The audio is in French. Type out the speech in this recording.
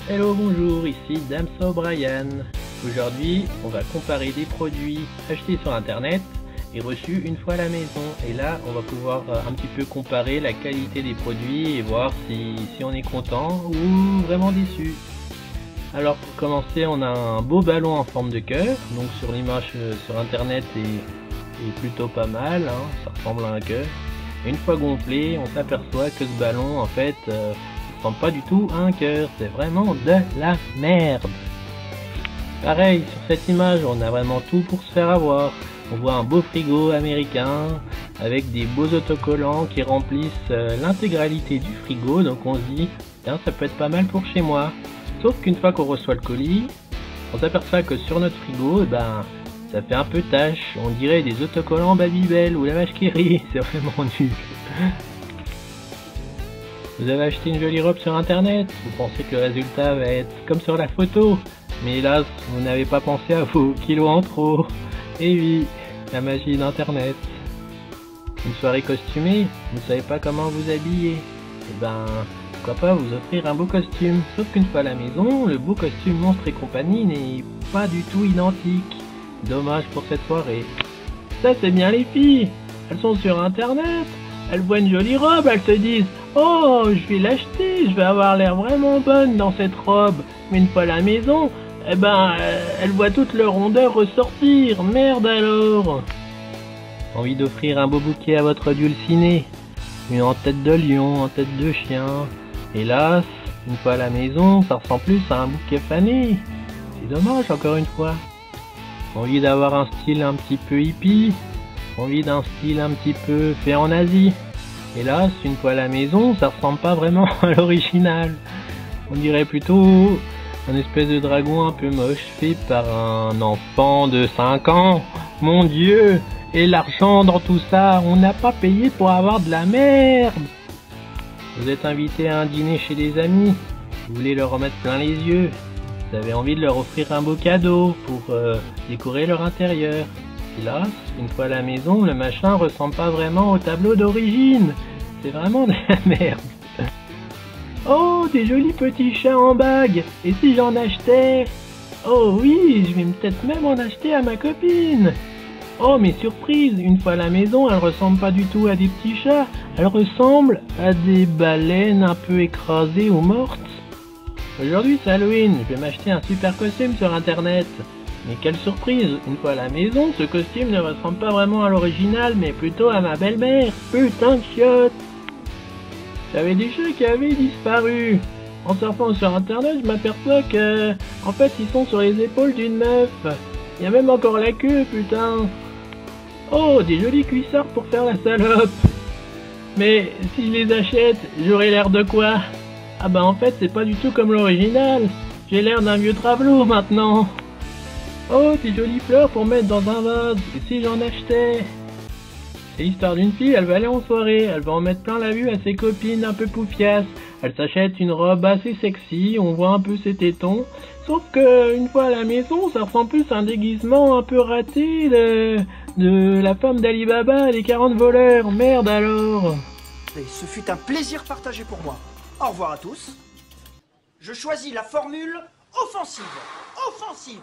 Hello, bonjour, ici Damso Brian. Aujourd'hui, on va comparer des produits achetés sur internet et reçus une fois à la maison. Et là, on va pouvoir un petit peu comparer la qualité des produits et voir si on est content ou vraiment déçu. Alors pour commencer, on a un beau ballon en forme de cœur. Donc sur l'image sur internet est plutôt pas mal, hein, ça ressemble à un cœur. Une fois gonflé, on s'aperçoit que ce ballon en fait ressemble pas du tout à un cœur, c'est vraiment de la merde. Pareil, sur cette image, on a vraiment tout pour se faire avoir. On voit un beau frigo américain avec des beaux autocollants qui remplissent l'intégralité du frigo, donc on se dit, tiens, ça peut être pas mal pour chez moi. Sauf qu'une fois qu'on reçoit le colis, on s'aperçoit que sur notre frigo, ça fait un peu tache, on dirait des autocollants Babybel ou la vache qui rit, c'est vraiment nul. Vous avez acheté une jolie robe sur internet, vous pensez que le résultat va être comme sur la photo, mais hélas, vous n'avez pas pensé à vos kilos en trop. Et oui, la magie d'internet. Une soirée costumée, vous ne savez pas comment vous habiller, et pourquoi pas vous offrir un beau costume. Sauf qu'une fois à la maison, le beau costume monstre et compagnie n'est pas du tout identique. Dommage pour cette soirée. Ça c'est bien les filles, elles sont sur internet, elles voient une jolie robe, elles se disent « Oh, je vais l'acheter, je vais avoir l'air vraiment bonne dans cette robe ». Mais une fois à la maison, elles voient toute leur rondeur ressortir, merde alors. Envie d'offrir un beau bouquet à votre dulcinée, une en tête de lion, en tête de chien. Hélas, une fois à la maison, ça ressemble plus à un bouquet fané. C'est dommage encore une fois. Envie d'avoir un style un petit peu hippie, envie d'un style un petit peu fait en Asie. Hélas, une fois à la maison, ça ressemble pas vraiment à l'original. On dirait plutôt un espèce de dragon un peu moche fait par un enfant de 5 ans. Mon Dieu! Et l'argent dans tout ça, on n'a pas payé pour avoir de la merde! Vous êtes invité à un dîner chez des amis, vous voulez leur remettre plein les yeux. Vous avez envie de leur offrir un beau cadeau pour décorer leur intérieur. Hélas, une fois à la maison, le machin ressemble pas vraiment au tableau d'origine. C'est vraiment de la merde. Oh, des jolis petits chats en bague. Et si j'en achetais? Oh oui, je vais peut-être même en acheter à ma copine. Oh, mais surprise, une fois à la maison, elle ressemble pas du tout à des petits chats. Elle ressemble à des baleines un peu écrasées ou mortes. Aujourd'hui c'est Halloween, je vais m'acheter un super costume sur internet. Mais quelle surprise, une fois à la maison, ce costume ne ressemble pas vraiment à l'original, mais plutôt à ma belle-mère. Putain de chiotte! J'avais des chats qui avaient disparu. En surfant sur internet, je m'aperçois que, en fait, ils sont sur les épaules d'une meuf. Il y a même encore la queue, putain. Oh, des jolis cuissards pour faire la salope. Mais si je les achète, j'aurai l'air de quoi? Ah en fait c'est pas du tout comme l'original, j'ai l'air d'un vieux travelot maintenant. Oh, des jolies fleurs pour mettre dans un vase, et si j'en achetais? C'est l'histoire d'une fille, elle va aller en soirée, elle va en mettre plein la vue à ses copines un peu poufiasses. Elle s'achète une robe assez sexy, on voit un peu ses tétons. Sauf que une fois à la maison, ça ressemble plus à un déguisement un peu raté de la femme d'Ali Baba et les 40 voleurs, merde alors. Et ce fut un plaisir partagé pour moi. Au revoir à tous. Je choisis la formule offensive. Offensive.